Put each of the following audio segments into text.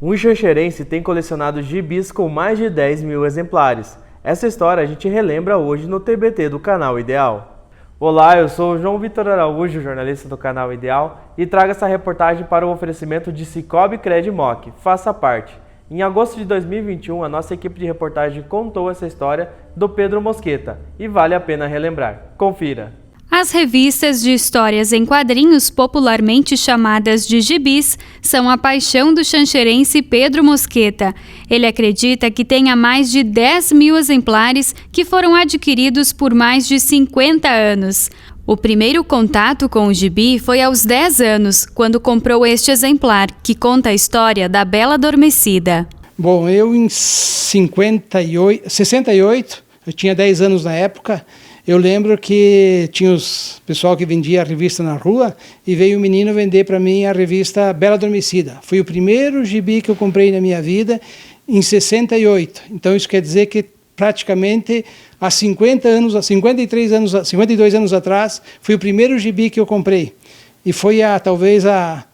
Um xanxerense tem colecionado gibis com mais de 10 mil exemplares. Essa história a gente relembra hoje no TBT do Canal Ideal. Olá, eu sou o João Vitor Araújo, jornalista do Canal Ideal, e trago essa reportagem para o oferecimento de Cicobi Credmoc. Faça parte. Em agosto de 2021, a nossa equipe de reportagem contou essa história do Pedro Mosqueta e vale a pena relembrar. Confira! As revistas de histórias em quadrinhos, popularmente chamadas de gibis, são a paixão do xanxerense Pedro Mosqueta. Ele acredita que tenha mais de 10 mil exemplares que foram adquiridos por mais de 50 anos. O primeiro contato com o gibi foi aos 10 anos, quando comprou este exemplar, que conta a história da Bela Adormecida. Bom, eu em 68, eu tinha 10 anos na época. Eu lembro que tinha os pessoal que vendia a revista na rua e veio um menino vender para mim a revista Bela Adormecida. Foi o primeiro gibi que eu comprei na minha vida em 68. Então isso quer dizer que praticamente há 52 anos atrás foi o primeiro gibi que eu comprei. E foi talvez a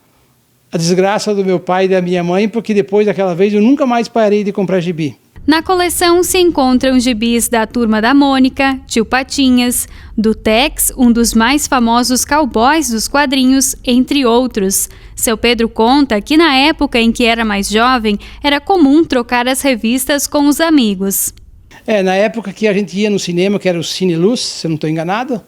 desgraça do meu pai e da minha mãe, porque depois daquela vez eu nunca mais parei de comprar gibi. Na coleção se encontram gibis da Turma da Mônica, Tio Patinhas, do Tex, um dos mais famosos cowboys dos quadrinhos, entre outros. Seu Pedro conta que na época em que era mais jovem, era comum trocar as revistas com os amigos. Na época que a gente ia no cinema, que era o Cine Luz, se eu não estou enganado,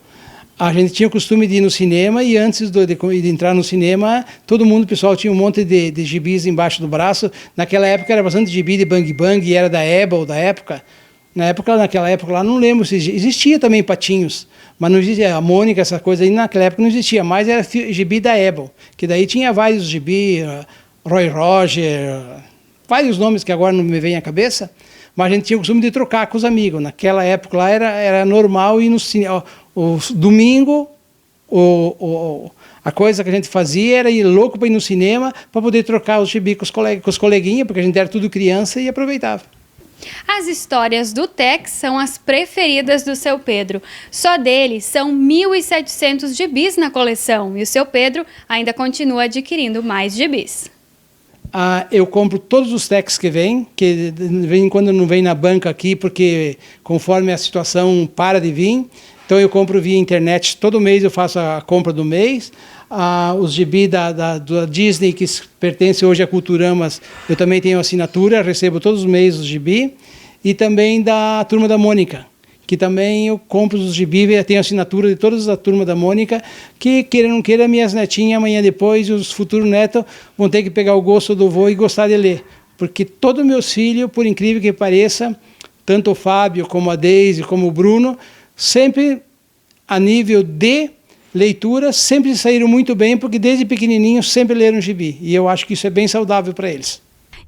a gente tinha o costume de ir no cinema e antes de entrar no cinema, todo mundo, o pessoal, tinha um monte de gibis embaixo do braço. Naquela época era bastante gibi de Bang Bang, e era da Ebal, da época. Naquela época lá, não lembro se existia também Patinhos, mas não existia a Mônica, essa coisa aí, naquela época não existia, mas era gibi da Ebal, que daí tinha vários gibi, Roy Roger, vários nomes que agora não me vêm à cabeça, mas a gente tinha o costume de trocar com os amigos. Naquela época lá era normal ir no cinema. O domingo, a coisa que a gente fazia era ir louco para ir no cinema para poder trocar os gibi com os coleguinhas, porque a gente era tudo criança e aproveitava. As histórias do Tex são as preferidas do seu Pedro. Só dele são 1.700 gibis na coleção e o seu Pedro ainda continua adquirindo mais gibis. Eu compro todos os Tex que vem, que de vez em quando não vem na banca aqui, porque conforme a situação para de vir. Então eu compro via internet, todo mês eu faço a compra do mês. Os gibi da Disney, que pertence hoje a Culturamas, eu também tenho assinatura, recebo todos os meses os gibi. E também da Turma da Mônica, que também eu compro os gibi, eu tenho assinatura de todas da Turma da Mônica, que queira ou não queira, minhas netinhas amanhã depois, os futuros netos, vão ter que pegar o gosto do vô e gostar de ler. Porque todos meus filhos, por incrível que pareça, tanto o Fábio como a Deise, como o Bruno, sempre a nível de leitura, sempre saíram muito bem, porque desde pequenininhos sempre leram gibi. E eu acho que isso é bem saudável para eles.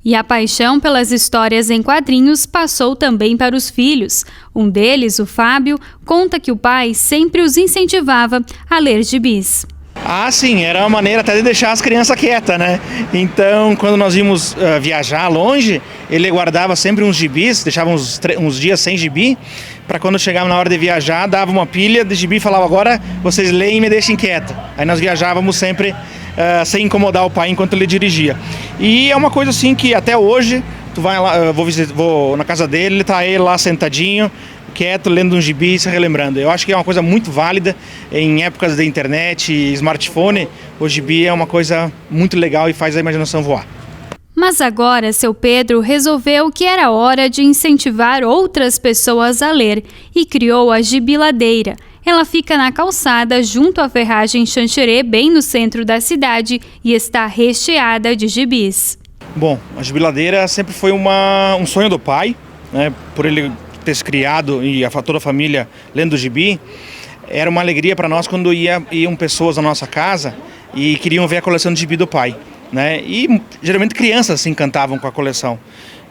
E a paixão pelas histórias em quadrinhos passou também para os filhos. Um deles, o Fábio, conta que o pai sempre os incentivava a ler gibis. Sim, era uma maneira até de deixar as crianças quietas, né? Então, quando nós íamos viajar longe, ele guardava sempre uns gibis, deixava uns dias sem gibi, para quando chegava na hora de viajar, dava uma pilha de gibi e falava: agora vocês leem e me deixem quieta. Aí nós viajávamos sempre sem incomodar o pai enquanto ele dirigia. E é uma coisa assim que até hoje, tu vai lá, vou na casa dele, ele tá aí lá sentadinho, quieto, lendo um gibi e se relembrando. Eu acho que é uma coisa muito válida em épocas de internet e smartphone. O gibi é uma coisa muito legal e faz a imaginação voar. Mas agora seu Pedro resolveu que era hora de incentivar outras pessoas a ler e criou a Gibiladeira. Ela fica na calçada junto à ferragem Xanxerê, bem no centro da cidade, e está recheada de gibis. Bom, a Gibiladeira sempre foi um sonho do pai, né, por ele ter se criado e toda a família lendo gibi. Era uma alegria para nós quando iam pessoas na nossa casa e queriam ver a coleção de gibi do pai, né? E geralmente crianças se encantavam com a coleção.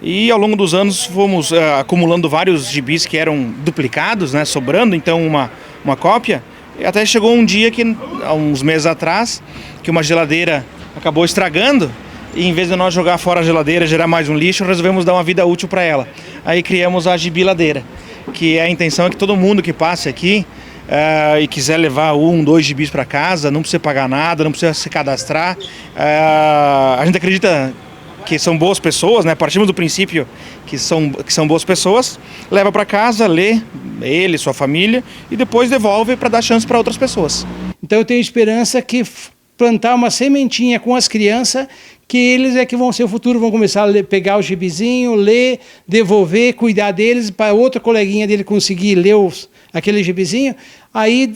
E ao longo dos anos fomos acumulando vários gibis que eram duplicados, né, sobrando então uma cópia. E até chegou um dia que, há uns meses atrás, que uma geladeira acabou estragando. E em vez de nós jogar fora a geladeira, gerar mais um lixo, resolvemos dar uma vida útil para ela. Aí criamos a Gibiladeira, que a intenção é que todo mundo que passe aqui e quiser levar 2 gibis para casa, não precisa pagar nada, não precisa se cadastrar. A gente acredita que são boas pessoas, né? Partimos do princípio que são boas pessoas, leva para casa, lê, ele, sua família, e depois devolve para dar chance para outras pessoas. Então eu tenho esperança que plantar uma sementinha com as crianças, que eles é que vão ser o futuro, vão começar a ler, pegar o gibizinho, ler, devolver, cuidar deles, para outra coleguinha dele conseguir ler aquele gibizinho, aí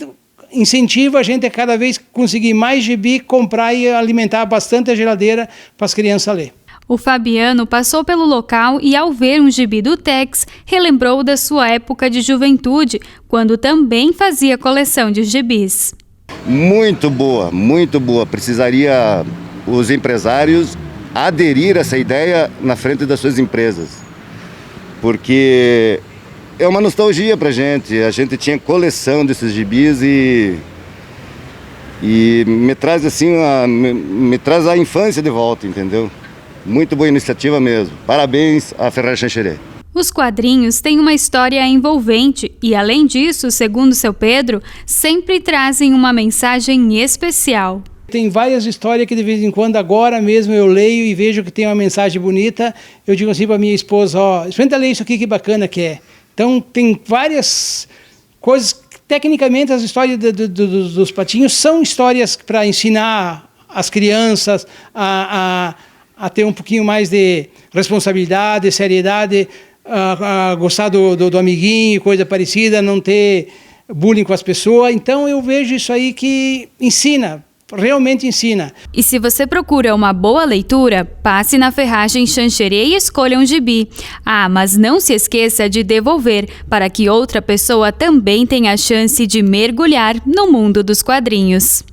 incentiva a gente a cada vez conseguir mais gibi, comprar e alimentar bastante a geladeira para as crianças ler. O Fabiano passou pelo local e, ao ver um gibi do Tex, relembrou da sua época de juventude, quando também fazia coleção de gibis. Muito boa, muito boa. Precisaria os empresários aderir a essa ideia na frente das suas empresas, porque é uma nostalgia pra gente. A gente tinha coleção desses gibis e me traz assim, me traz a infância de volta, entendeu? Muito boa iniciativa mesmo. Parabéns à Ferrari Xanxerê. Os quadrinhos têm uma história envolvente e, além disso, segundo seu Pedro, sempre trazem uma mensagem especial. Tem várias histórias que de vez em quando, agora mesmo eu leio e vejo que tem uma mensagem bonita. Eu digo assim para minha esposa, experimenta ler isso aqui, que bacana que é. Então tem várias coisas, tecnicamente as histórias dos patinhos são histórias para ensinar as crianças a ter um pouquinho mais de responsabilidade, seriedade, a gostar do amiguinho, coisa parecida, não ter bullying com as pessoas. Então eu vejo isso aí que ensina. Realmente ensina. E se você procura uma boa leitura, passe na Ferragem Xanxerê e escolha um gibi. Mas não se esqueça de devolver, para que outra pessoa também tenha a chance de mergulhar no mundo dos quadrinhos.